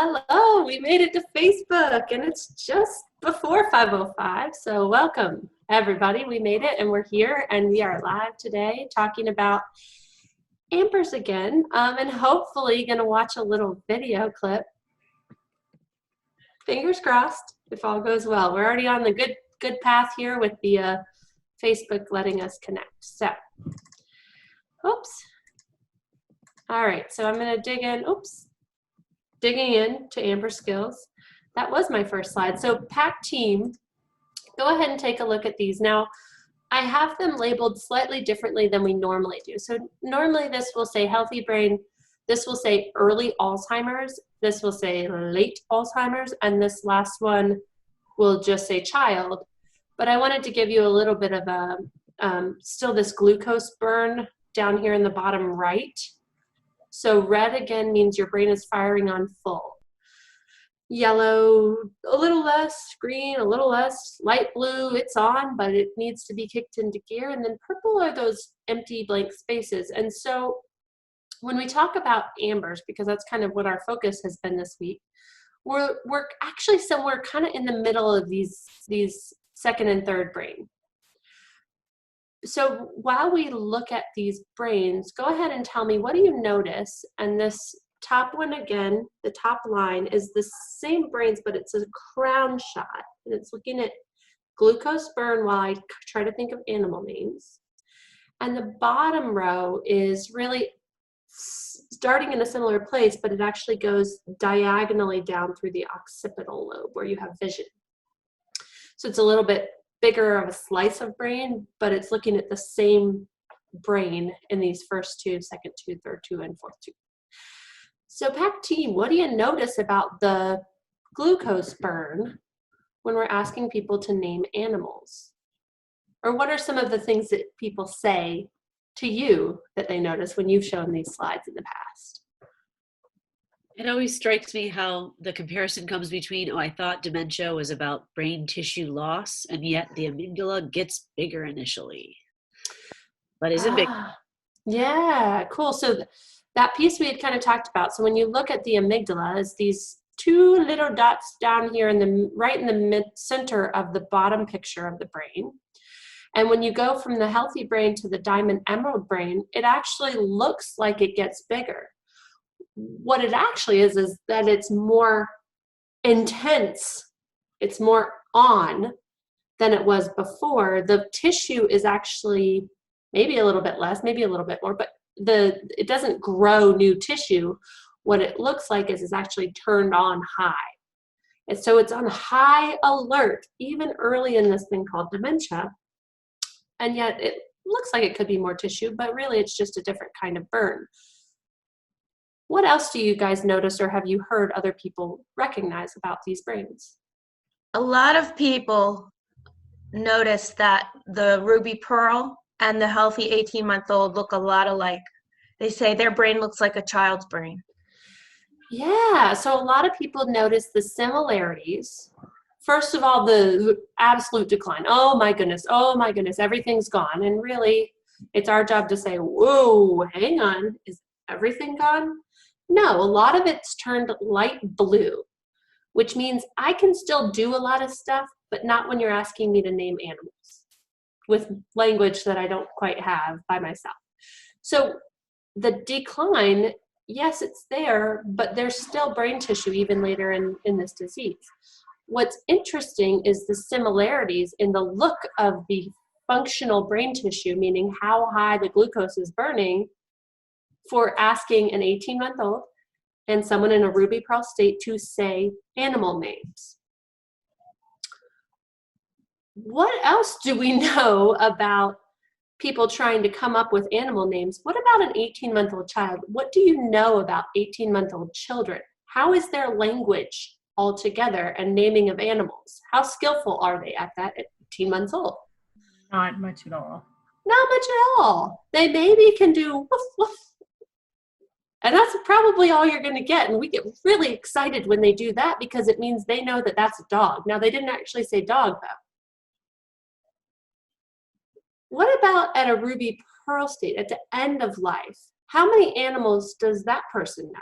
Hello, we made it to Facebook and it's just before 5:05, so welcome everybody. We made it and we're here and we are live today talking about Ambers again and hopefully going to watch a little video clip. Fingers crossed if all goes well. We're already on the good path here with the Facebook letting us connect. So, oops. All right, so I'm going to dig in, digging in to Amber skills. That was my first slide. So PAC team, go ahead and take a look at these. Now, I have them labeled slightly differently than we normally do. So normally this will say healthy brain, this will say early Alzheimer's, this will say late Alzheimer's, and this last one will just say child. But I wanted to give you a little bit of a, still this glucose burn down here in the bottom right. So red again means your brain is firing on full. Yellow, a little less, green, a little less, light blue, it's on, but it needs to be kicked into gear. And then purple are those empty blank spaces. And so when we talk about ambers, because that's kind of what our focus has been this week, we're actually somewhere kind of in the middle of these second and third brain. So while we look at these brains, go ahead and tell me, what do you notice? And this top one again, the top line is the same brains, but it's a crown shot. And it's looking at glucose burn while I try to think of animal names. And the bottom row is really starting in a similar place, but it actually goes diagonally down through the occipital lobe where you have vision. So it's a little bit bigger of a slice of brain, but it's looking at the same brain in these first two, second two, third two, and fourth two. So PAC team, what do you notice about the glucose burn when we're asking people to name animals? Or what are some of the things that people say to you that they notice when you've shown these slides in the past? It always strikes me how the comparison comes between, oh, I thought dementia was about brain tissue loss, and yet the amygdala gets bigger initially, but isn't big. Yeah, cool. So that piece we had kind of talked about. So when you look at the amygdala, it's these two little dots down here in the right in the mid center of the bottom picture of the brain. And when you go from the healthy brain to the diamond emerald brain, it actually looks like it gets bigger. What it actually is that it's more intense, it's more on than it was before. The tissue is actually maybe a little bit less, maybe a little bit more, but it doesn't grow new tissue. What it looks like is actually turned on high. And so it's on high alert, even early in this thing called dementia. And yet it looks like it could be more tissue, but really it's just a different kind of burn. What else do you guys notice, or have you heard other people recognize about these brains? A lot of people notice that the ruby pearl and the healthy 18-month-old look a lot alike. They say their brain looks like a child's brain. Yeah, so a lot of people notice the similarities. First of all, the absolute decline. Oh my goodness, everything's gone. And really, it's our job to say, whoa, hang on, is everything gone? No, a lot of it's turned light blue, which means I can still do a lot of stuff, but not when you're asking me to name animals with language that I don't quite have by myself. So the decline, yes, it's there, but there's still brain tissue even later in this disease. What's interesting is the similarities in the look of the functional brain tissue, meaning how high the glucose is burning, for asking an 18-month-old and someone in a ruby pearl state to say animal names. What else do we know about people trying to come up with animal names? What about an 18-month-old child? What do you know about 18-month-old children? How is their language altogether and naming of animals? How skillful are they at that at 18 months old? Not much at all. Not much at all. They maybe can do woof, woof. And that's probably all you're going to get. And we get really excited when they do that because it means they know that that's a dog. Now, they didn't actually say dog, though. What about at a ruby pearl state, at the end of life? How many animals does that person know?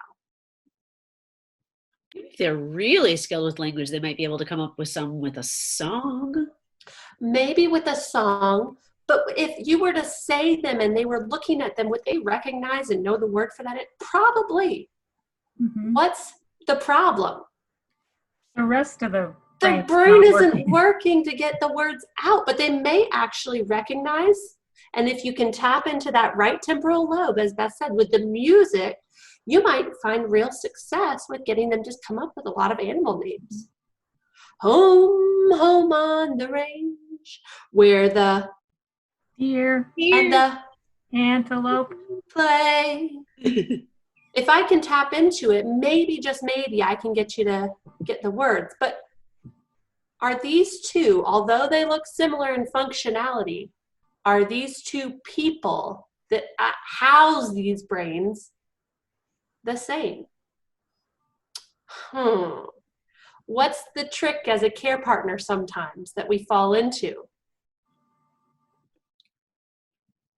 If they're really skilled with language, they might be able to come up with some with a song. Maybe with a song, but if you were to say them and they were looking at them, would they recognize and know the word for that? It probably. Mhm. What's the problem? The rest of the The brain's brain not isn't working to get the words out, but they may actually recognize. And if you can tap into that right temporal lobe, as Beth said, with the music, you might find real success with getting them just come up with a lot of animal names. Home, home on the range, where the Deer, and the antelope. play. If I can tap into it, maybe, just maybe, I can get you to get the words. But are these two, although they look similar in functionality, are these two people that house these brains the same? What's the trick as a care partner sometimes that we fall into?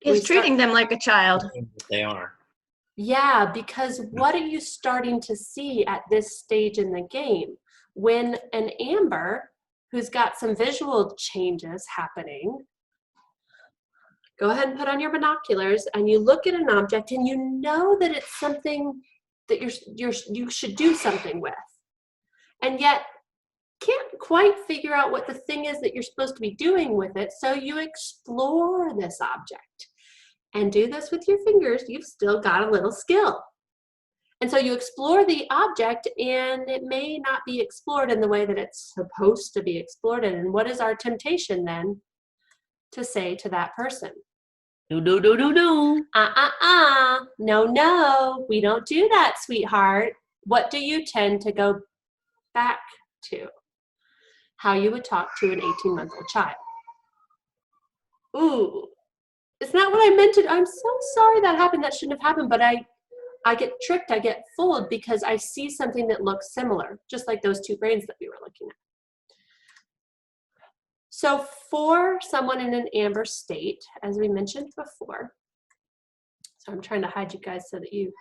Is treating them like a child. They are. Yeah, because what are you starting to see at this stage in the game? When an Amber, who's got some visual changes happening, go ahead and put on your binoculars and you look at an object and you know that it's something that you should do something with. And yet can't quite figure out what the thing is that you're supposed to be doing with it, so you explore this object. And do this with your fingers, you've still got a little skill. And so you explore the object and it may not be explored in the way that it's supposed to be explored in. And what is our temptation then to say to that person? No, no, no, no, no. No, no, we don't do that, sweetheart. What do you tend to go back to? How you would talk to an 18-month-old child. Ooh, it's not what I meant to. I'm so sorry that happened. That shouldn't have happened, but I get tricked. I get fooled because I see something that looks similar, just like those two brains that we were looking at. So for someone in an amber state, as we mentioned before, so I'm trying to hide you guys so that you,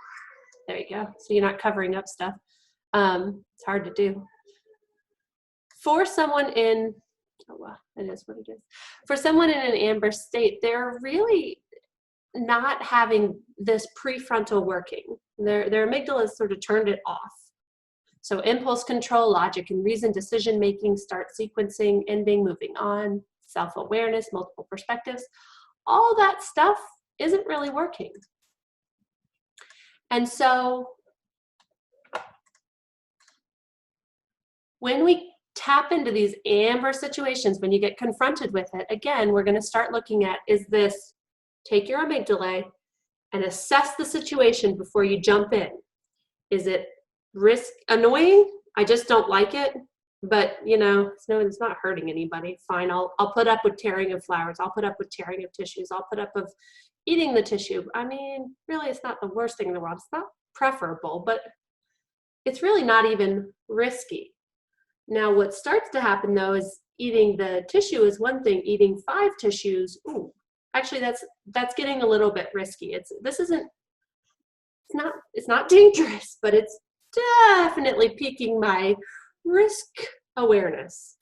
there you go, so you're not covering up stuff. It's hard to do. For someone in, oh well, it is what it is. For someone in an amber state, they're really not having this prefrontal working. Their amygdala has sort of turned it off. So impulse control, logic and reason, decision making, start sequencing, ending, moving on, self-awareness, multiple perspectives, all that stuff isn't really working. And so when we tap into these amber situations, when you get confronted with it, again, we're going to start looking at, is this, take your amygdala and assess the situation before you jump in. Is it annoying? I just don't like it, but you know, it's not hurting anybody. Fine, I'll put up with tearing of flowers. I'll put up with tearing of tissues. I'll put up with eating the tissue. I mean, really, it's not the worst thing in the world. It's not preferable, but it's really not even risky. Now, what starts to happen though is eating the tissue is one thing. Eating 5 tissues, ooh, actually, that's getting a little bit risky. It's not dangerous, but it's definitely piquing my risk awareness.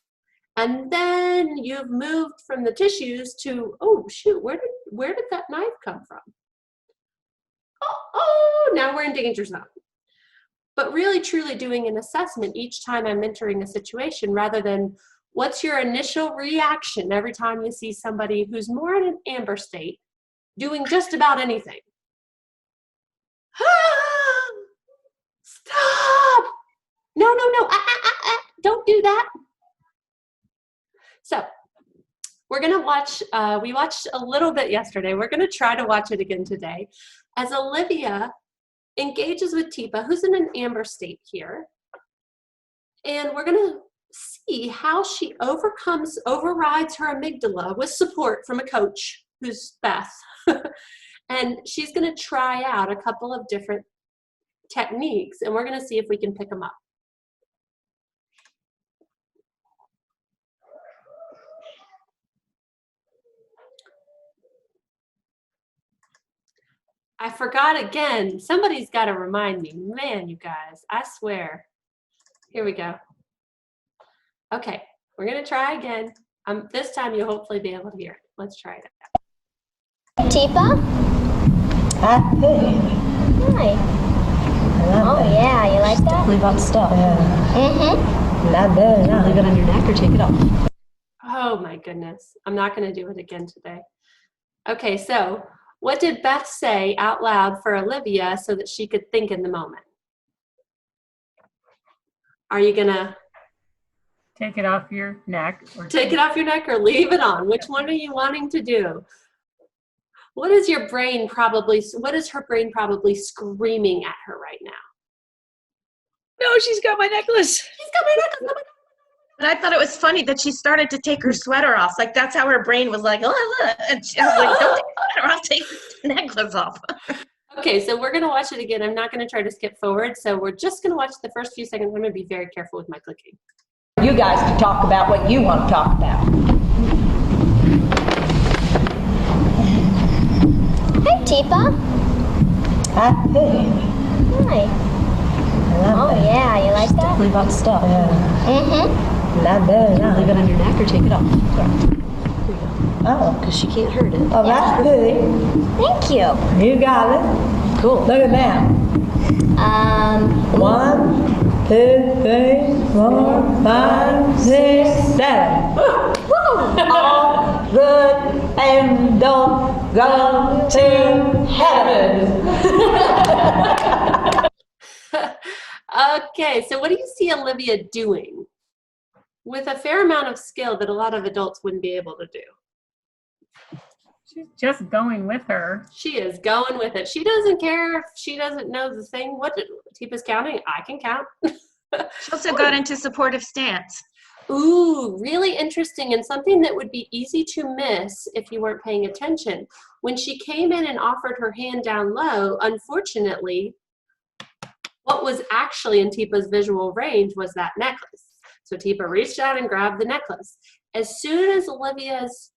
And then you've moved from the tissues to, oh shoot, where did that knife come from? Oh, now we're in danger zone. But really truly doing an assessment each time I'm entering a situation, rather than what's your initial reaction every time you see somebody who's more in an amber state doing just about anything. Stop! No, don't do that. So we're gonna watch, we watched a little bit yesterday. We're gonna try to watch it again today as Olivia engages with Teepa, who's in an amber state here. And we're gonna see how she overrides her amygdala with support from a coach who's Beth. And she's gonna try out a couple of different techniques and we're gonna see if we can pick them up. I forgot again. Somebody's got to remind me. Man, you guys, I swear. Here we go. Okay, we're gonna try again. This time you'll hopefully be able to hear it. Let's try it. Teepa? Hi. Oh yeah, you like that? Leave out stuff. Mm-hmm. Not bad. Now leave it on your neck or take it off. Oh my goodness. I'm not gonna do it again today. Okay, so what did Beth say out loud for Olivia so that she could think in the moment? Are you gonna Take it off your neck. Or take it off your neck or leave it on? Which one are you wanting to do? What is her brain probably screaming at her right now? No, she's got my necklace. She's got my necklace. But I thought it was funny that she started to take her sweater off. Like that's how her brain was like, oh, and she was like, don't take the sweater off, take the necklace off. Okay, so we're gonna watch it again. I'm not gonna try to skip forward. So we're just gonna watch the first few seconds. I'm gonna be very careful with my clicking. You guys can talk about what you want to talk about. Hey, Teepa. Hi. Hi. Oh yeah, you like that? Leave out stuff. Mm-hmm. Not bad. Now Leave it on your neck or take it off. Oh. Because she can't hurt it. Oh, that's good. Thank you. You got it. Cool. Look at that. 1, 2, 3, 4, 5, 6, 7. All good and don't go to heaven. Okay, so what do you see Olivia doing with a fair amount of skill that a lot of adults wouldn't be able to do? she's just going with her. She is going with it. She doesn't care if she doesn't know the thing. What did Teepa's counting? I can count. She also got into supportive stance. Ooh, really interesting, and something that would be easy to miss if you weren't paying attention. When she came in and offered her hand down low, unfortunately, what was actually in Teepa's visual range was that necklace. So Teepa reached out and grabbed the necklace. As soon as Olivia's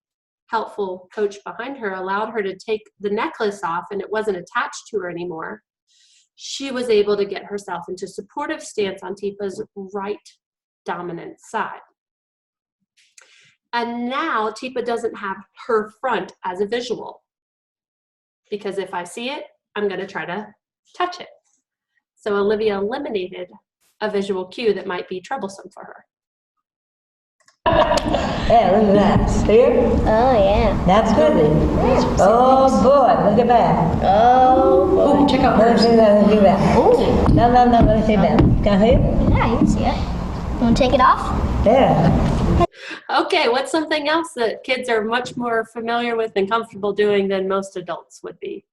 helpful coach behind her allowed her to take the necklace off and it wasn't attached to her anymore, she was able to get herself into supportive stance on Teepa's right dominant side. And now Teepa doesn't have her front as a visual, because if I see it, I'm going to try to touch it. So Olivia eliminated a visual cue that might be troublesome for her. Yeah, look at that. Here? Oh yeah. That's good. Oh boy, look at that. Oh. Check out Let me hers. see that. Let me see that. Oh. No, let me see that. Can I hear? Yeah, you can see it. You want to take it off? Yeah. Okay, what's something else that kids are much more familiar with and comfortable doing than most adults would be?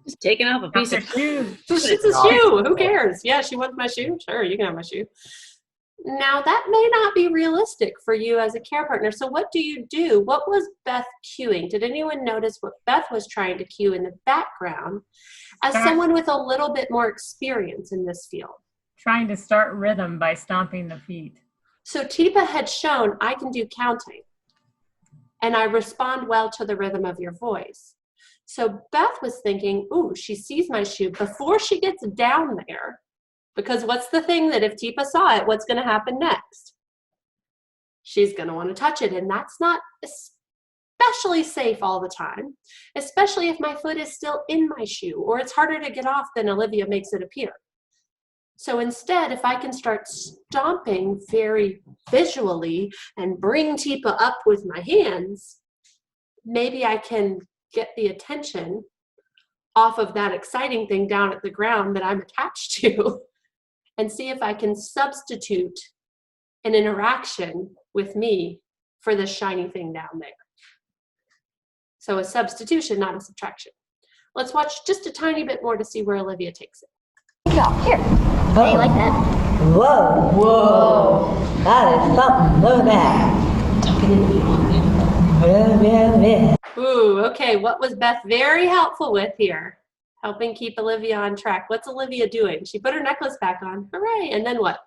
Just taking off a piece Off of her shoe. It's a shoe. Who cares? Yeah, she wants my shoe. Sure, you can have my shoe. Now, that may not be realistic for you as a care partner. So what do you do? What was Beth cueing? Did anyone notice what Beth was trying to cue in the background as someone with a little bit more experience in this field? Trying to start rhythm by stomping the feet. So Teepa had shown I can do counting and I respond well to the rhythm of your voice. So Beth was thinking, ooh, she sees my shoe before she gets down there, because what's the thing that if Teepa saw it, what's going to happen next? She's going to want to touch it, and that's not especially safe all the time, especially if my foot is still in my shoe or it's harder to get off than Olivia makes it appear. So instead, if I can start stomping very visually and bring Teepa up with my hands, maybe I can get the attention off of that exciting thing down at the ground that I'm attached to and see if I can substitute an interaction with me for this shiny thing down there. So a substitution, not a subtraction. Let's watch just a tiny bit more to see where Olivia takes it. Here. How do you like that? Whoa. Whoa. That is something. Look at that. Yeah. Ooh, okay, what was Beth very helpful with here? Helping keep Olivia on track. What's Olivia doing? She put her necklace back on. Hooray. And then what?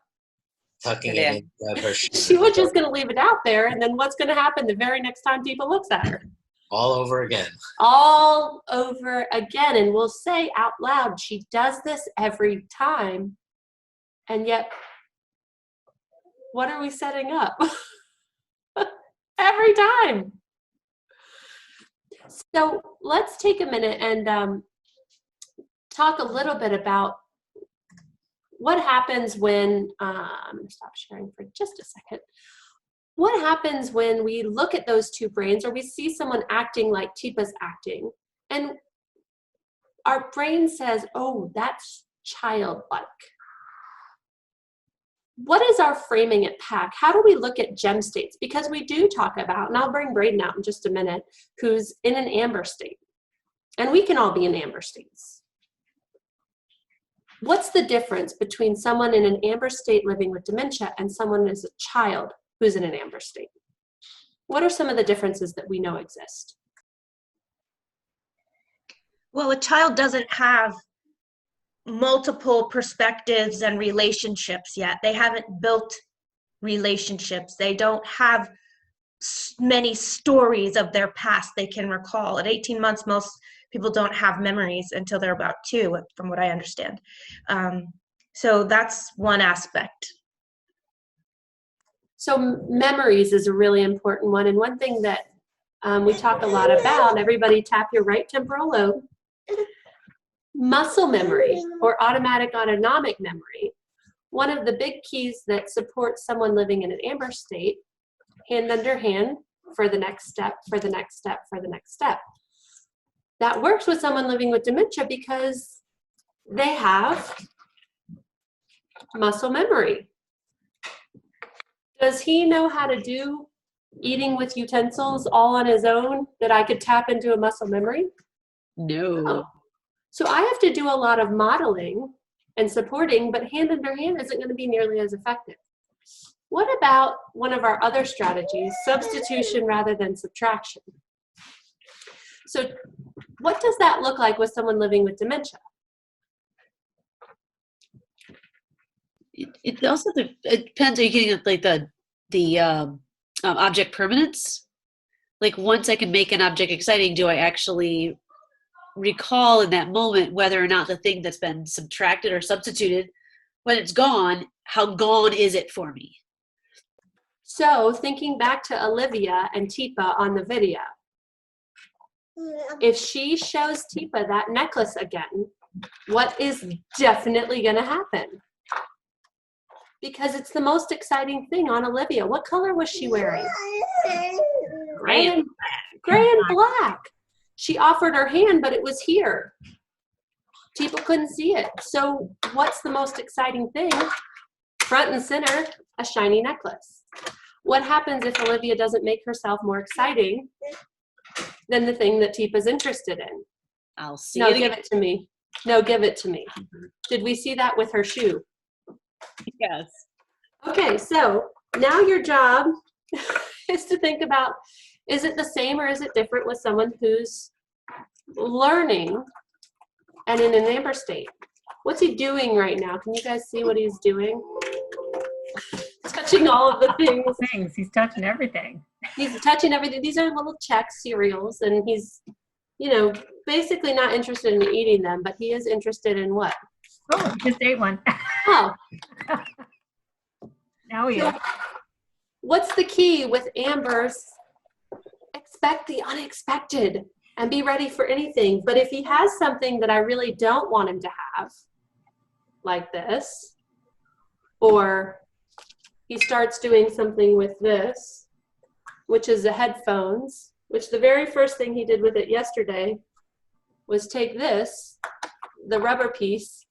Tucking it into her shoe. She was just going to leave it out there. And then what's going to happen the very next time Teepa looks at her? All over again. All over again. And we'll say out loud, she does this every time. And yet what are we setting up? Every time. So let's take a minute and talk a little bit about what happens when, I'm going to stop sharing for just a second. What happens when we look at those two brains, or we see someone acting like Teepa's acting, and our brain says, oh, that's childlike. What is our framing at PAC? How do we look at gem states? Because we do talk about, and I'll bring Braden out in just a minute, who's in an amber state. And we can all be in amber states. What's the difference between someone in an amber state living with dementia and someone as a child who's in an amber state? What are some of the differences that we know exist? Well, a child doesn't have multiple perspectives and relationships yet. They haven't built relationships. They don't have many stories of their past they can recall. At 18 months, most people don't have memories until they're about 2, from what I understand. So that's one aspect. So memories is a really important one. And one thing that we talk a lot about, everybody tap your right temporal lobe, muscle memory or automatic autonomic memory. One of the big keys that supports someone living in an amber state, hand under hand for the next step, for the next step, for the next step. That works with someone living with dementia because they have muscle memory. Does he know how to do eating with utensils all on his own that I could tap into a muscle memory? No. Oh. So I have to do a lot of modeling and supporting, but hand under hand isn't going to be nearly as effective. What about one of our other strategies, substitution rather than subtraction? So what does that look like with someone living with dementia? It also it depends. Are you getting like the object permanence? Like once I can make an object exciting, do I actually recall in that moment whether or not the thing that's been subtracted or substituted, when it's gone, how gone is it for me? So thinking back to Olivia and Teepa on the video, if she shows Teepa that necklace again, what is definitely going to happen? Because it's the most exciting thing on Olivia. What color was she wearing? Gray and black. She offered her hand, but it was here. Teepa couldn't see it. So what's the most exciting thing? Front and center, a shiny necklace. What happens if Olivia doesn't make herself more exciting than the thing that Teepa's interested in? I'll see No, it give again. it to me. No, give it to me. Did we see that with her shoe? Yes. Okay, so now your job is to think about, is it the same or is it different with someone who's learning and in an amber state? What's he doing right now? Can you guys see what he's doing? Touching all of the things. He's touching everything. He's touching everything. These are little Czech cereals, and he's, you know, basically not interested in eating them, but he is interested in what? Oh, he just ate one. Oh. Now he So, is. what's the key with ambers? Expect the unexpected and be ready for anything. But if he has something that I really don't want him to have, like this, or he starts doing something with this, which is the headphones, which the very first thing he did with it yesterday was take this, the rubber piece,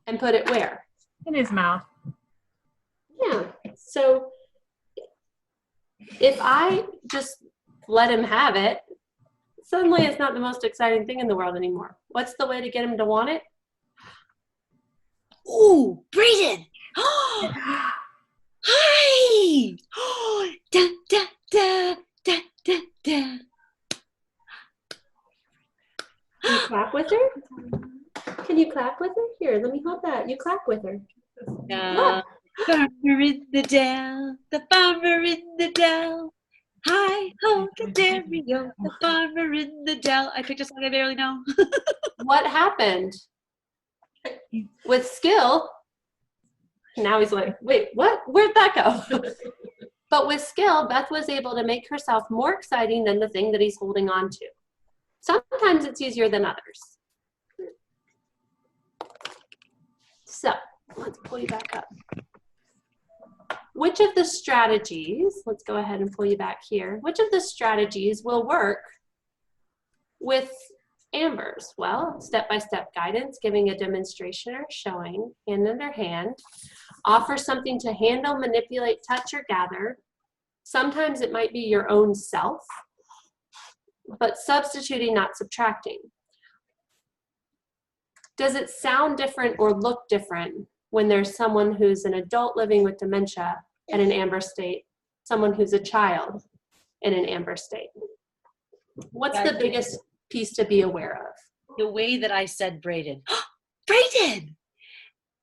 and put it where? In his mouth. Yeah. So if I just let him have it, suddenly it's not the most exciting thing in the world anymore. What's the way to get him to want it? Ooh, Braden! Hi! Da, da, da, da, da, da. Can you clap with her? Can you clap with her? Here, let me hold that. You clap with her. The farmer in the dell, the farmer in the dell. Hi ho, the dairy o, the farmer in the dell. I picked a song I barely know. What happened? With skill, Now he's like, wait, what? Where'd that go? But with skill, Beth was able to make herself more exciting than the thing that he's holding on to. Sometimes it's easier than others. So let's pull you back up. Which of the strategies, let's go ahead and pull you back here. Which of the strategies will work with Amber's? Well, step-by-step guidance, giving a demonstration or showing, hand under hand. Offer something to handle, manipulate, touch, or gather. Sometimes it might be your own self, but substituting, not subtracting. Does it sound different or look different when there's someone who's an adult living with dementia in an amber state, someone who's a child in an amber state? What's the biggest piece to be aware of? The way that I said Braden. Braden!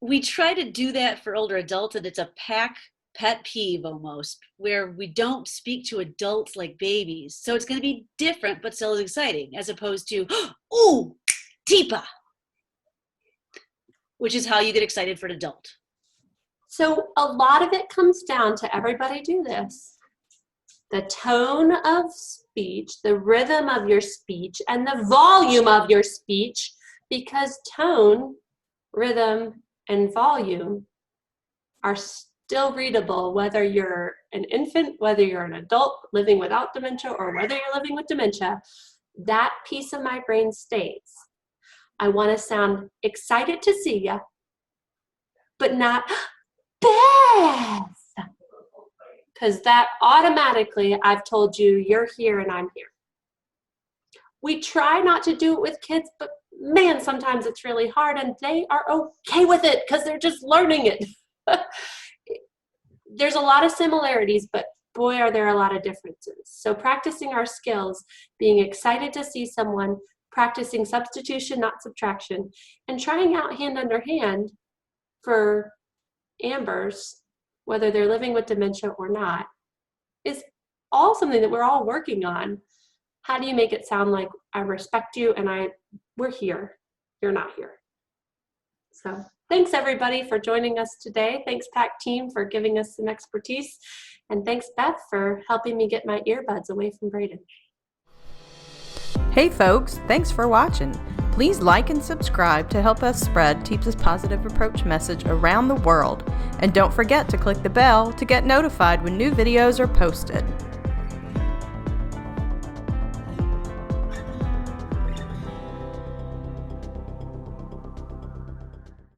We try to do that for older adults, and it's a PAC pet peeve almost, where we don't speak to adults like babies. So it's going to be different, but still as exciting, as opposed to, ooh, Teepa, which is how you get excited for an adult. So a lot of it comes down to, everybody do this, the tone of speech, the rhythm of your speech, and the volume of your speech, because tone, rhythm, and volume are still readable whether you're an infant, whether you're an adult living without dementia, or whether you're living with dementia. That piece of my brain stays. I want to sound excited to see you, but not Beth, because that automatically, I've told you, you're here and I'm here. We try not to do it with kids, but man, sometimes it's really hard, and they are okay with it because they're just learning it. There's a lot of similarities, but boy, are there a lot of differences. So practicing our skills, being excited to see someone, practicing substitution, not subtraction, and trying out hand under hand for Ambers, whether they're living with dementia or not, is all something that we're all working on. How do you make it sound like I respect you and we're here, you're not here? So thanks everybody for joining us today. Thanks PAC team for giving us some expertise. And thanks Beth for helping me get my earbuds away from Braden. Hey folks, thanks for watching. Please like and subscribe to help us spread Teepa's positive approach message around the world. And don't forget to click the bell to get notified when new videos are posted.